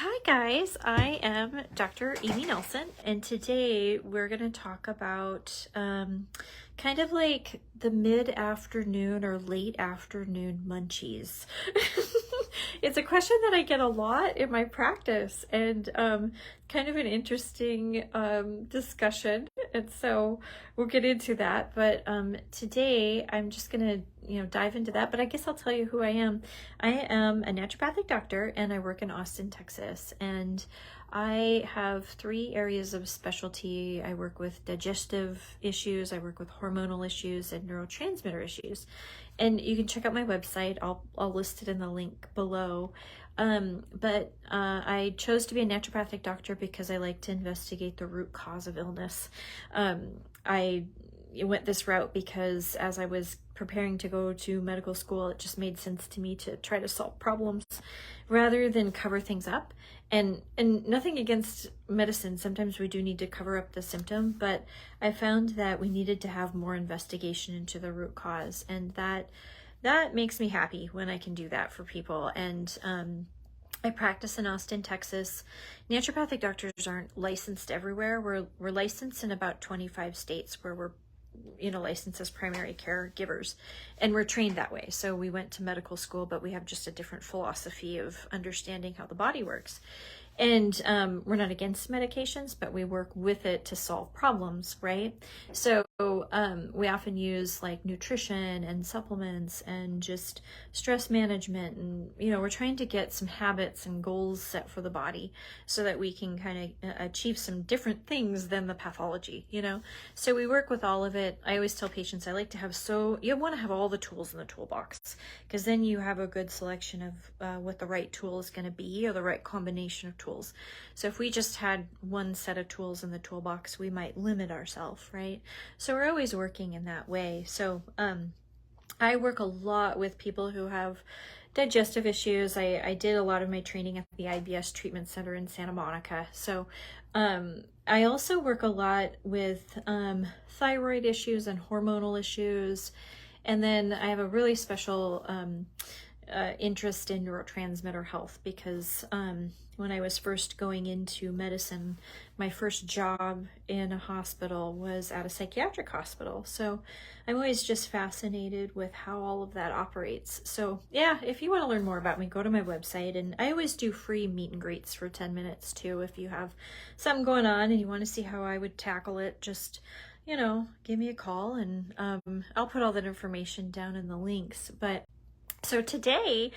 Hi guys, I am Dr. Amy Nelson, and today we're going to talk about kind of like the mid-afternoon or late afternoon munchies. It's a question that I get a lot in my practice, and kind of an interesting discussion, and so we'll get into that. But today I'm just gonna dive into that, but I guess I'll tell you who I am. I am a naturopathic doctor, and I work in Austin, Texas, and I have 3 areas of specialty. I work with digestive issues, I work with hormonal issues, and neurotransmitter issues. And you can check out my website. I'll list it in the link below. I chose to be a naturopathic doctor because I like to investigate the root cause of illness. I went this route because as I was preparing to go to medical school, it just made sense to me to try to solve problems rather than cover things up. And nothing against medicine. Sometimes we do need to cover up the symptom, but I found that we needed to have more investigation into the root cause, and that makes me happy when I can do that for people. And I practice in Austin, Texas. Naturopathic doctors aren't licensed everywhere. We're licensed in about 25 states where we're licensed as primary caregivers, and we're trained that way. So we went to medical school, but we have just a different philosophy of understanding how the body works. And we're not against medications, but we work with it to solve problems, right? So we often use like nutrition and supplements and just stress management. And, we're trying to get some habits and goals set for the body so that we can kind of achieve some different things than the pathology, So we work with all of it. I always tell patients, I like to have you want to have all the tools in the toolbox, because then you have a good selection of what the right tool is going to be, or the right combination of tools. So if we just had one set of tools in the toolbox, we might limit ourselves, right? So we're always working in that way. So I work a lot with people who have digestive issues. I did a lot of my training at the IBS Treatment Center in Santa Monica. So I also work a lot with thyroid issues and hormonal issues. And then I have a really special interest in neurotransmitter health, because when I was first going into medicine, my first job in a hospital was at a psychiatric hospital. So I'm always just fascinated with how all of that operates. So yeah, if you want to learn more about me, go to my website, and I always do free meet and greets for 10 minutes too. If you have something going on and you want to see how I would tackle it, just give me a call, and I'll put all that information down in the links. But so today,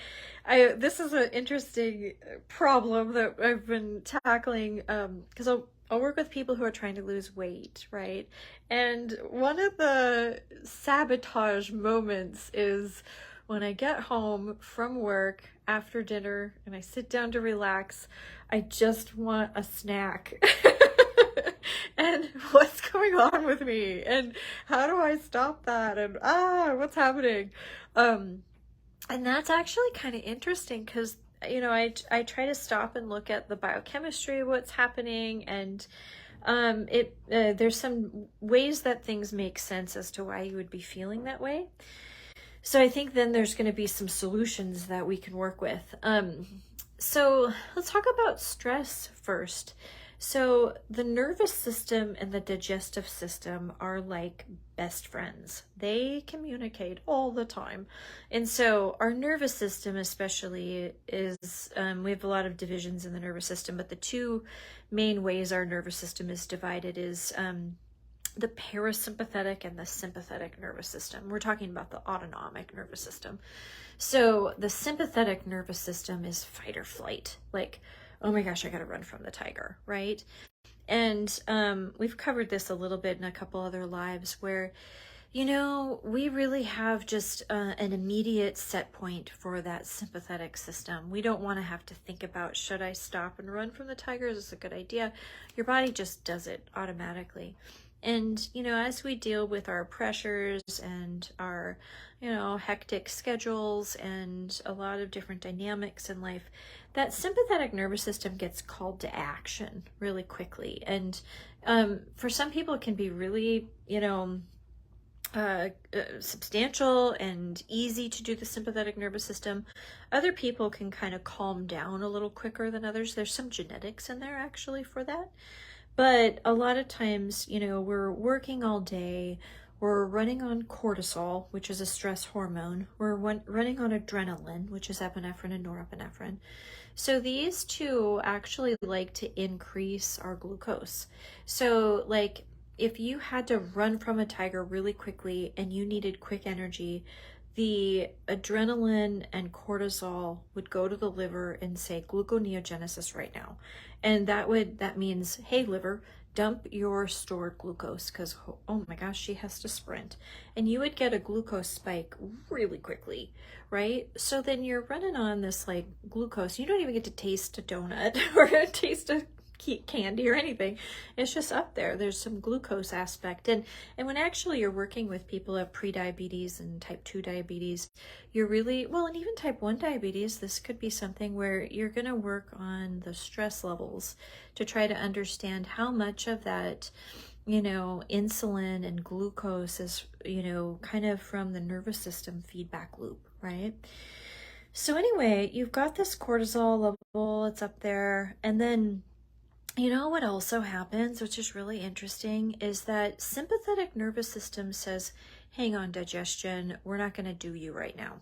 this is an interesting problem that I've been tackling, because I'll work with people who are trying to lose weight, right? And one of the sabotage moments is when I get home from work after dinner and I sit down to relax, I just want a snack. And what's going on with me? And how do I stop that? And what's happening? And that's actually kind of interesting, because I try to stop and look at the biochemistry of what's happening, and there's some ways that things make sense as to why you would be feeling that way. So I think then there's going to be some solutions that we can work with. So let's talk about stress first. So the nervous system and the digestive system are like best friends. They communicate all the time. And so our nervous system especially is, we have a lot of divisions in the nervous system, but the 2 main ways our nervous system is divided is the parasympathetic and the sympathetic nervous system. We're talking about the autonomic nervous system. So the sympathetic nervous system is fight or flight, like, oh my gosh, I gotta run from the tiger, right? And we've covered this a little bit in a couple other lives where, we really have just an immediate set point for that sympathetic system. We don't want to have to think about, should I stop and run from the tiger? Is this a good idea? Your body just does it automatically. And, as we deal with our pressures and our, hectic schedules and a lot of different dynamics in life, that sympathetic nervous system gets called to action really quickly. And for some people, it can be really, substantial and easy to do the sympathetic nervous system. Other people can kind of calm down a little quicker than others. There's some genetics in there actually for that. But a lot of times, we're working all day. We're running on cortisol, which is a stress hormone. We're running on adrenaline, which is epinephrine and norepinephrine. So these two actually like to increase our glucose. So like if you had to run from a tiger really quickly and you needed quick energy, the adrenaline and cortisol would go to the liver and say gluconeogenesis right now. And that means, hey liver, dump your stored glucose because, oh my gosh, she has to sprint. And you would get a glucose spike really quickly, right? So then you're running on this like glucose. You don't even get to taste a donut or taste a candy or anything. It's just up there. There's some glucose aspect. And when actually you're working with people who have prediabetes and type 2 diabetes, you're really, well, and even type 1 diabetes, this could be something where you're going to work on the stress levels to try to understand how much of that, insulin and glucose is, kind of from the nervous system feedback loop, right? So anyway, you've got this cortisol level, it's up there, and then what also happens, which is really interesting, is that sympathetic nervous system says, hang on, digestion, we're not going to do you right now.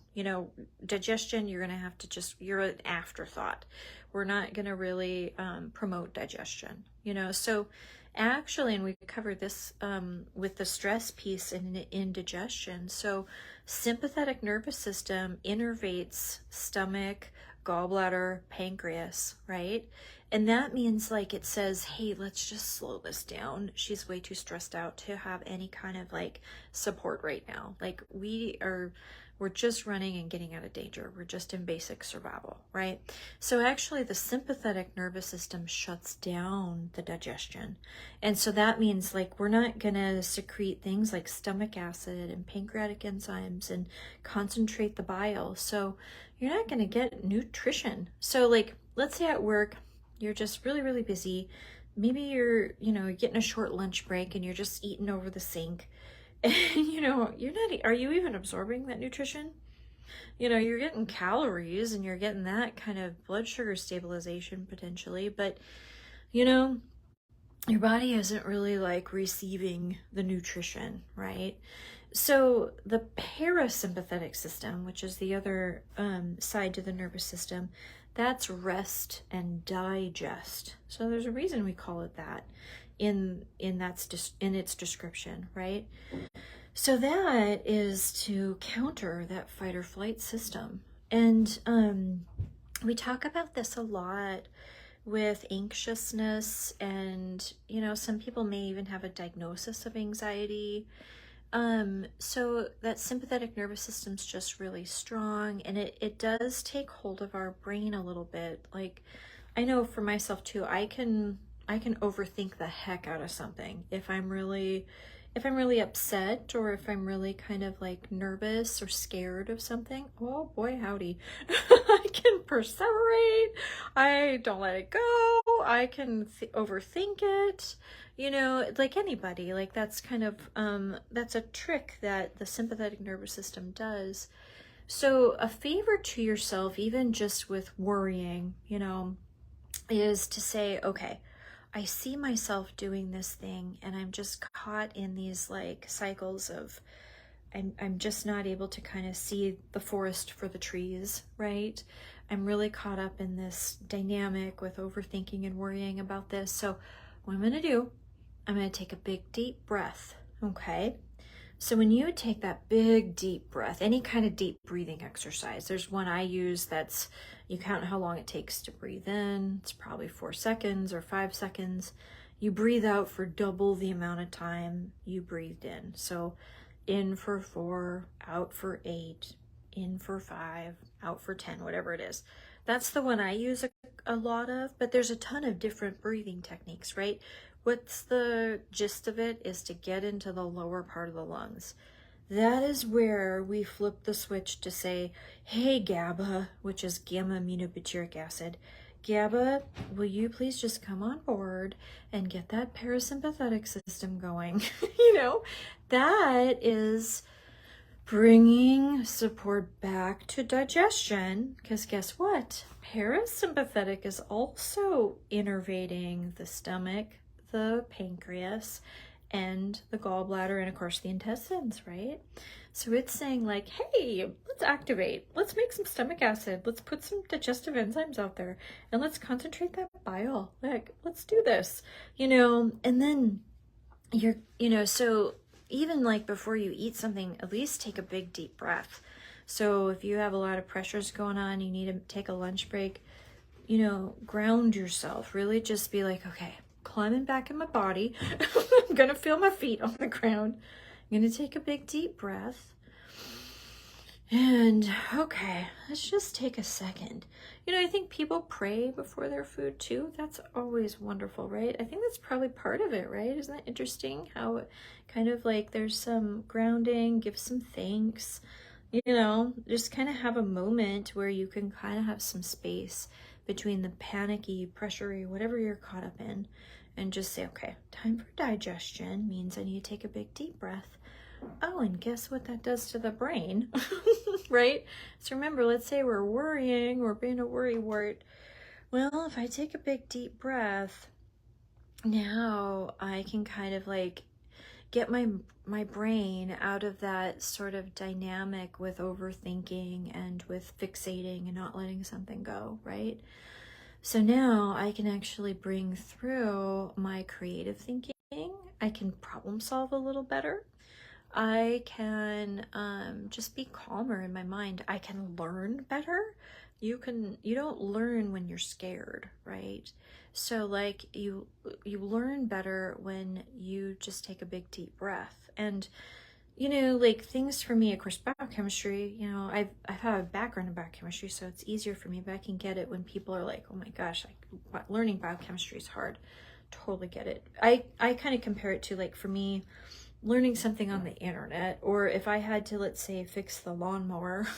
Digestion, you're going to have to you're an afterthought. We're not going to really promote digestion, So actually, and we covered this with the stress piece in indigestion. So sympathetic nervous system innervates stomach, gallbladder, pancreas, right? And that means like it says, hey, let's just slow this down. She's way too stressed out to have any kind of like support right now. Like we're just running and getting out of danger. We're just in basic survival, right? So actually the sympathetic nervous system shuts down the digestion. And so that means like we're not gonna secrete things like stomach acid and pancreatic enzymes and concentrate the bile. So you're not gonna get nutrition. So like, let's say at work, you're just really, really busy. Maybe you're getting a short lunch break and you're just eating over the sink. And, are you even absorbing that nutrition? You're getting calories and you're getting that kind of blood sugar stabilization potentially, but, your body isn't really like receiving the nutrition, right? So the parasympathetic system, which is the other side to the nervous system, that's rest and digest. So there's a reason we call it that in its description, right? So that is to counter that fight or flight system. And we talk about this a lot with anxiousness, and some people may even have a diagnosis of anxiety. So that sympathetic nervous system's just really strong, and it does take hold of our brain a little bit. Like, I know for myself too, I can overthink the heck out of something if I'm really upset, or if I'm really kind of like nervous or scared of something. Oh boy, howdy. I can perseverate. I don't let it go. I can overthink it. Like anybody, like that's kind of, that's a trick that the sympathetic nervous system does. So a favor to yourself, even just with worrying, is to say, okay, I see myself doing this thing and I'm just caught in these like cycles of, I'm just not able to kind of see the forest for the trees, right? I'm really caught up in this dynamic with overthinking and worrying about this. So what I'm going to do, I'm going to take a big deep breath, okay? So when you take that big deep breath, any kind of deep breathing exercise, there's one I use that's, you count how long it takes to breathe in. It's probably 4 seconds or 5 seconds. You breathe out for double the amount of time you breathed in. So in for 4, out for 8, in for 5, out for 10, whatever it is. That's the one I use a lot of, but there's a ton of different breathing techniques, right? What's the gist of it is to get into the lower part of the lungs. that is where we flip the switch to say, hey, GABA, which is gamma aminobutyric acid, GABA, will you please just come on board and get that parasympathetic system going? You know, that is bringing support back to digestion, because guess what? Parasympathetic is also innervating the stomach, the pancreas, and the gallbladder, and of course the intestines, right? So it's saying like, hey, let's activate, let's make some stomach acid, let's put some digestive enzymes out there, and let's concentrate that bile. Like, let's do this, you know. And then you're, you know, so even like before you eat something, at least take a big deep breath. So if you have a lot of pressures going on, you need to take a lunch break, you know, ground yourself, really just be like, okay, climbing back in my body. I'm gonna feel my feet on the ground. I'm gonna take a big deep breath. And okay, let's just take a second. You know, I think people pray before their food too. That's always wonderful, right? I think that's probably part of it, right? Isn't that interesting how it kind of like there's some grounding, give some thanks, you know, just kind of have a moment where you can kind of have some space between the panicky, pressury, whatever you're caught up in, and just say, okay, time for digestion means I need to take a big deep breath. Oh, and guess what that does to the brain, right? So remember, let's say we're worrying, we're being a worrywart. Well, if I take a big deep breath, now I can kind of like get my brain out of that sort of dynamic with overthinking and with fixating and not letting something go, right? So now I can actually bring through my creative thinking. I can problem solve a little better. I can just be calmer in my mind. I can learn better. You don't learn when you're scared, right? So like you learn better when you just take a big deep breath. And you know, like things for me, of course, biochemistry, you know, I've had a background in biochemistry, so it's easier for me, but I can get it when people are like, oh my gosh, like learning biochemistry is hard. Totally get it. I kind of compare it to like, for me, learning something on the internet, or if I had to, let's say, fix the lawnmower,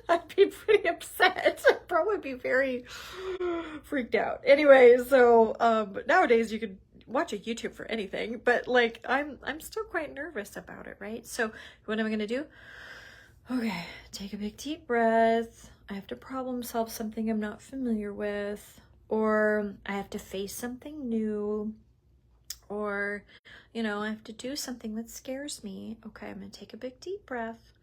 I'd be pretty upset. I'd probably be very freaked out. Anyway, so nowadays you could watch a YouTube for anything, but like I'm still quite nervous about it, right? So what am I gonna do? Okay, take a big deep breath. I have to problem solve something I'm not familiar with, or I have to face something new, or you know, I have to do something that scares me. Okay, I'm gonna take a big deep breath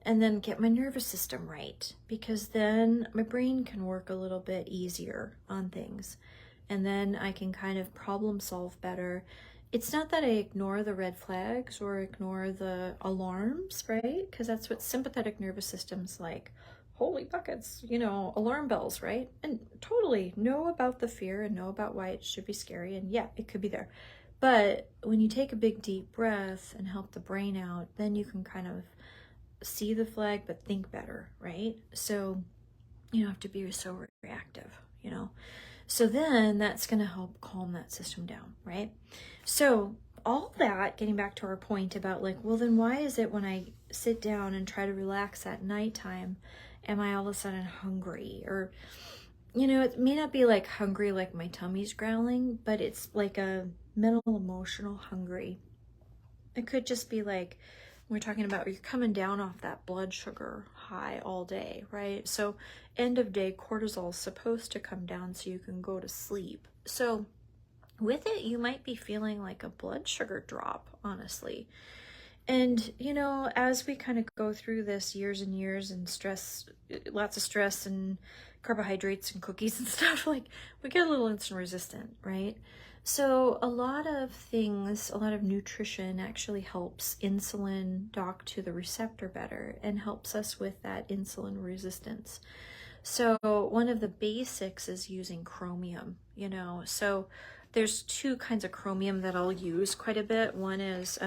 and then get my nervous system right, because then my brain can work a little bit easier on things, and then I can kind of problem solve better. It's not that I ignore the red flags or ignore the alarms, right? Because that's what sympathetic nervous system's like. Holy buckets, you know, alarm bells, right? And totally know about the fear and know about why it should be scary, and yeah, it could be there. But when you take a big deep breath and help the brain out, then you can kind of see the flag but think better, right? So you don't have to be so reactive, you know. So then that's going to help calm that system down, right? So all that, getting back to our point about like, well, then why is it when I sit down and try to relax at nighttime, am I all of a sudden hungry? Or, you know, it may not be like hungry, like my tummy's growling, but it's like a mental, emotional hungry. It could just be like, we're talking about you're coming down off that blood sugar high all day, right? So end of day cortisol is supposed to come down so you can go to sleep. So with it, you might be feeling like a blood sugar drop, honestly. And, you know, as we kind of go through this years and years and stress, lots of stress and carbohydrates and cookies and stuff, like we get a little insulin resistant, right? So a lot of things, a lot of nutrition actually helps insulin dock to the receptor better and helps us with that insulin resistance. So one of the basics is using chromium, you know. So there's two kinds of chromium that I'll use quite a bit. One is,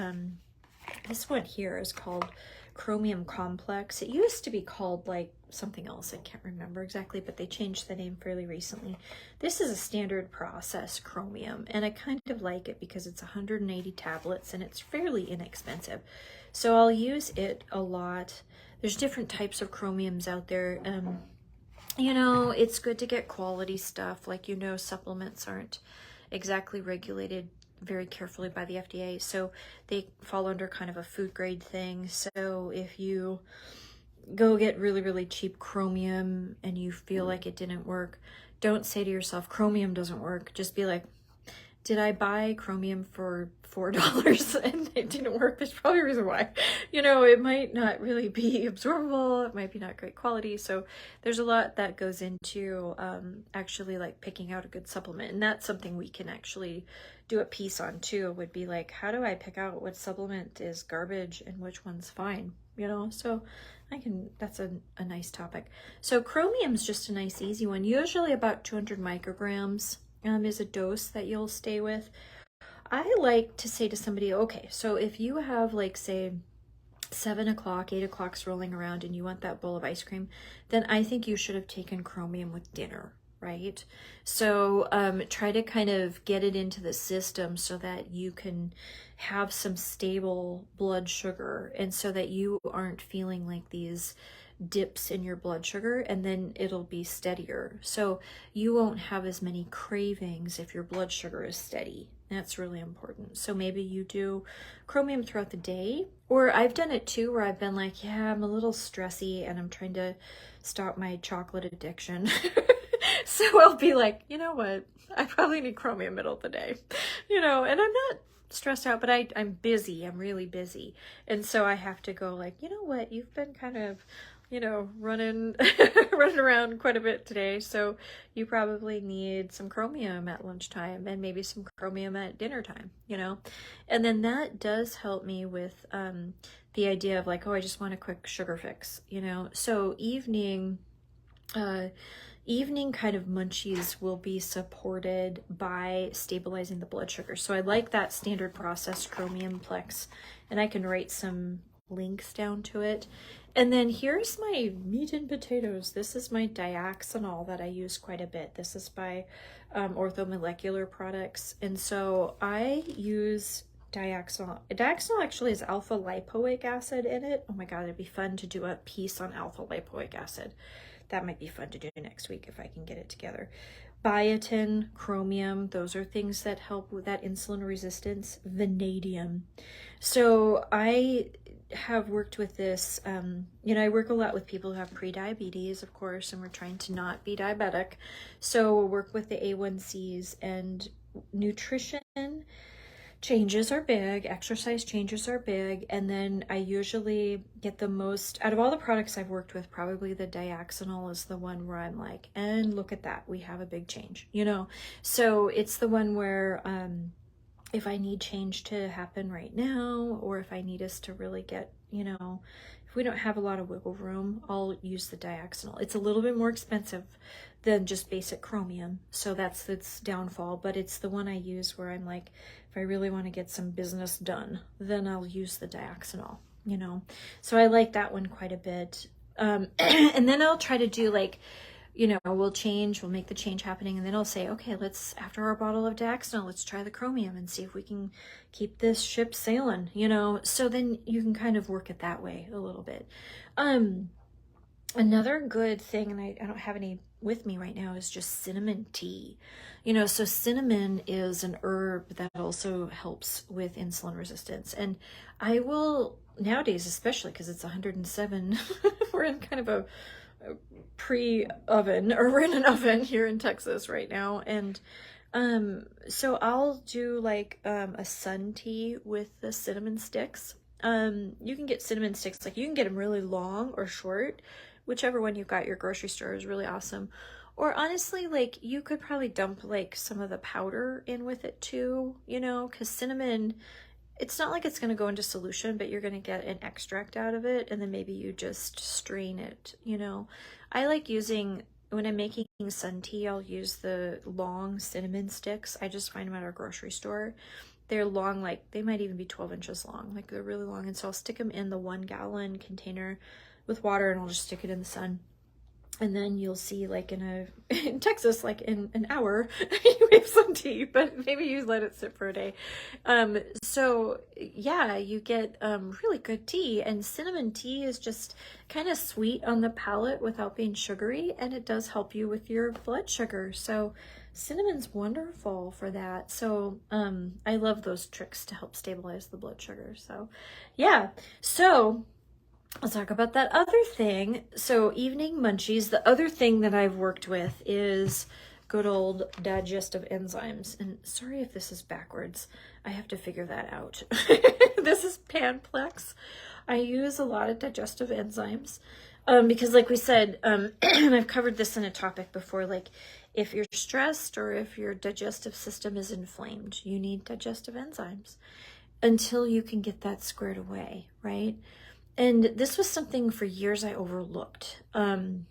this one here is called chromium complex. It used to be called like something else. I can't remember exactly, but they changed the name fairly recently. This is a standard process chromium, and I kind of like it because it's 180 tablets and it's fairly inexpensive. So I'll use it a lot. There's different types of chromiums out there. You know, it's good to get quality stuff. Like, you know, supplements aren't exactly regulated very carefully by the FDA, so they fall under kind of a food grade thing. So if you go get really, really cheap chromium and you feel like it didn't work, don't say to yourself, chromium doesn't work. Just be like, did I buy chromium for $4 and it didn't work? There's probably a reason why. You know, it might not really be absorbable. It might be not great quality. So there's a lot that goes into actually like picking out a good supplement. And that's something we can actually do a piece on too, would be like, how do I pick out what supplement is garbage and which one's fine? You know, so that's a nice topic. So chromium's just a nice, easy one. Usually about 200 micrograms is a dose that you'll stay with. I like to say to somebody, okay, so if you have like, say, 7 o'clock, 8 o'clock's rolling around and you want that bowl of ice cream, then I think you should have taken chromium with dinner, right? So try to kind of get it into the system so that you can have some stable blood sugar, and so that you aren't feeling like these dips in your blood sugar, and then it'll be steadier. So you won't have as many cravings if your blood sugar is steady. That's really important. So maybe you do chromium throughout the day, or I've done it too where I've been like, yeah, I'm a little stressy and I'm trying to stop my chocolate addiction. So I'll be like, you know what? I probably need chromium middle of the day, you know, and I'm not stressed out, but I'm busy. I'm really busy. And so I have to go like, you know what? You've been kind of, you know, running around quite a bit today. So you probably need some chromium at lunchtime and maybe some chromium at dinner time, you know? And then that does help me with the idea of like, oh, I just want a quick sugar fix, you know? So evening kind of munchies will be supported by stabilizing the blood sugar. So I like that standard process chromium plex, and I can write some links down to it. And then here's my meat and potatoes. This is my diaxanol that I use quite a bit. This is by Orthomolecular Products. And so I use diaxanol. Diaxanol actually has alpha lipoic acid in it. Oh my God, it'd be fun to do a piece on alpha lipoic acid. That might be fun to do next week if I can get it together. Biotin, chromium, those are things that help with that insulin resistance. Vanadium. So I have worked with this, you know, I work a lot with people who have pre-diabetes, of course, and we're trying to not be diabetic. So we'll work with the A1Cs, and nutrition changes are big, exercise changes are big, and then I usually get the most, out of all the products I've worked with, probably the diaxanol is the one where I'm like, and look at that, we have a big change, you know? So it's the one where if I need change to happen right now, or if I need us to really get, you know, if we don't have a lot of wiggle room, I'll use the diaxanol. It's a little bit more expensive than just basic chromium, so that's its downfall, but it's the one I use where I'm like, if I really want to get some business done, then I'll use the diaxanol, you know? So I like that one quite a bit. And then I'll try to do like, you know, we'll make the change happening, and then I'll say, okay, let's, after our bottle of diaxanol, let's try the chromium and see if we can keep this ship sailing, you know? So then you can kind of work it that way a little bit. Another good thing, and I don't have any with me right now, is just cinnamon tea. You know, so cinnamon is an herb that also helps with insulin resistance. And I will, nowadays, especially because it's 107, we're in kind of a pre-oven, or we're in an oven here in Texas right now. And so I'll do like a sun tea with the cinnamon sticks. You can get cinnamon sticks, like you can get them really long or short, whichever one you've got at your grocery store is really awesome. Or honestly, like you could probably dump like some of the powder in with it too, you know, because cinnamon, it's not like it's going to go into solution, but you're going to get an extract out of it, and then maybe you just strain it, you know. I like using, when I'm making sun tea, I'll use the long cinnamon sticks. I just find them at our grocery store. They're long, like they might even be 12 inches long, like they're really long. And so I'll stick them in the 1 gallon container with water, and I'll just stick it in the sun. And then you'll see, like, in Texas, like in an hour, you have some tea, but maybe you let it sit for a day. So yeah, you get really good tea, and cinnamon tea is just kind of sweet on the palate without being sugary, and it does help you with your blood sugar. So cinnamon's wonderful for that. So I love those tricks to help stabilize the blood sugar. So yeah, so let's talk about that other thing. So evening munchies, the other thing that I've worked with is good old digestive enzymes. And sorry if this is backwards. I have to figure that out. This is Panplex. I use a lot of digestive enzymes because, like we said, and I've covered this in a topic before, like if you're stressed or if your digestive system is inflamed, you need digestive enzymes until you can get that squared away, right? And this was something for years I overlooked. And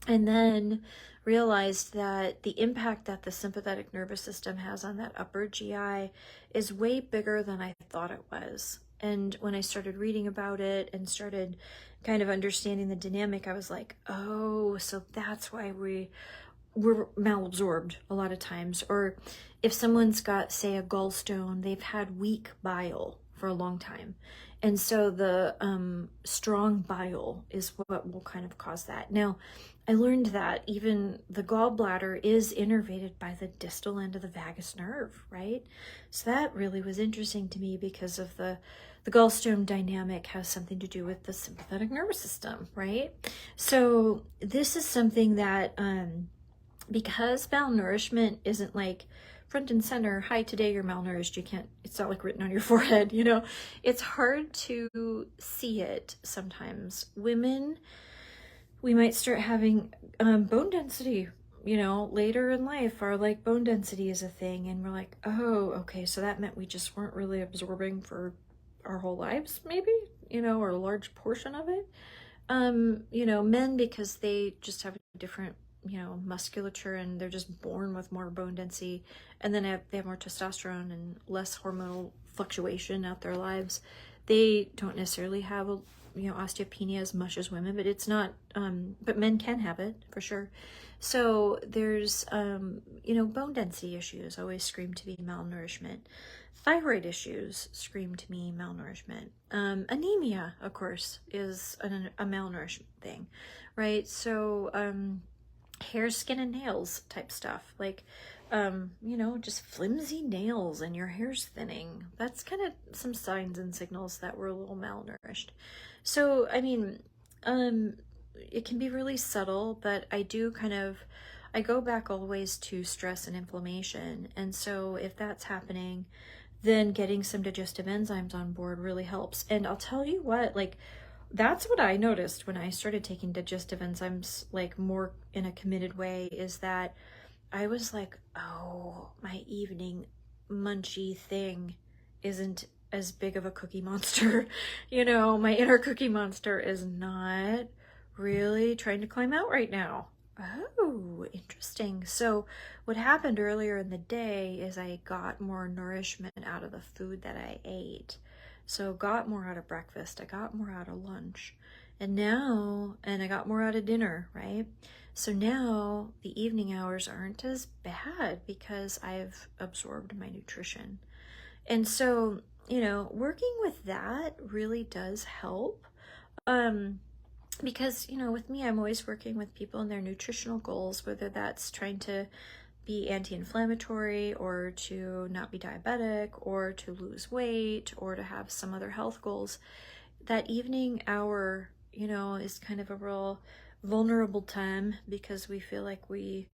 then realized that the impact that the sympathetic nervous system has on that upper GI is way bigger than I thought it was. And when I started reading about it and started kind of understanding the dynamic, I was like, oh, so that's why we're malabsorbed a lot of times. Or if someone's got, say, a gallstone, they've had weak bile for a long time. And so the strong bile is what will kind of cause that. Now, I learned that even the gallbladder is innervated by the distal end of the vagus nerve, right? So that really was interesting to me because of the gallstone dynamic has something to do with the sympathetic nervous system, right? So this is something that, because malnourishment isn't like front and center, hi, today you're malnourished, you can't, it's not like written on your forehead, you know, it's hard to see it sometimes. Women, we might start having bone density, you know, later in life, our like bone density is a thing, and we're like, oh, okay, so that meant we just weren't really absorbing for our whole lives, maybe, you know, or a large portion of it. You know, men, because they just have a different, you know, musculature, and they're just born with more bone density, and then they have more testosterone and less hormonal fluctuation out their lives. They don't necessarily have a, you know, osteopenia as much as women, but it's not, but men can have it for sure. So there's, you know, bone density issues always scream to be malnourishment. Thyroid issues scream to me malnourishment. Anemia, of course, is a malnourishment thing, right? So, hair, skin, and nails type stuff, like you know, just flimsy nails and your hair's thinning. That's kind of some signs and signals that we're a little malnourished. So I mean, it can be really subtle, but I go back always to stress and inflammation. And so if that's happening, then getting some digestive enzymes on board really helps. And I'll tell you what, like, that's what I noticed when I started taking digestive enzymes, like more in a committed way, is that I was like, oh, my evening munchy thing isn't as big of a cookie monster. You know, my inner cookie monster is not really trying to climb out right now. Oh, interesting. So what happened earlier in the day is I got more nourishment out of the food that I ate. So got more out of breakfast, I got more out of lunch, and I got more out of dinner, right? So now the evening hours aren't as bad because I've absorbed my nutrition. And so, you know, working with that really does help. Because, you know, with me, I'm always working with people and their nutritional goals, whether that's trying to be anti-inflammatory or to not be diabetic or to lose weight or to have some other health goals. That evening hour, you know, is kind of a real vulnerable time because we feel like we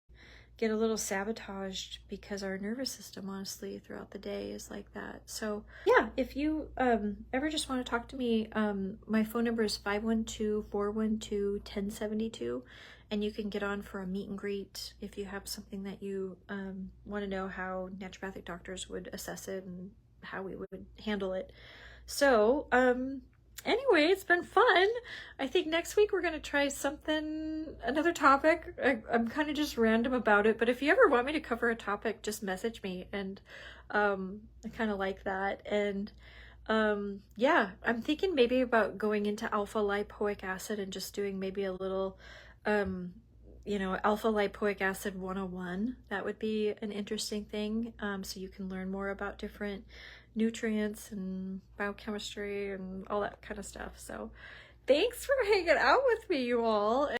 get a little sabotaged because our nervous system, honestly, throughout the day is like that. So yeah, if you ever just want to talk to me, my phone number is 512-412-1072, and you can get on for a meet and greet if you have something that you want to know how naturopathic doctors would assess it and how we would handle it. So anyway, it's been fun. I think next week we're going to try another topic. I'm kind of just random about it, but if you ever want me to cover a topic, just message me, and I kind of like that. And yeah, I'm thinking maybe about going into alpha lipoic acid and just doing maybe a little you know, alpha lipoic acid 101. That would be an interesting thing. So you can learn more about different nutrients and biochemistry and all that kind of stuff. So thanks for hanging out with me, you all.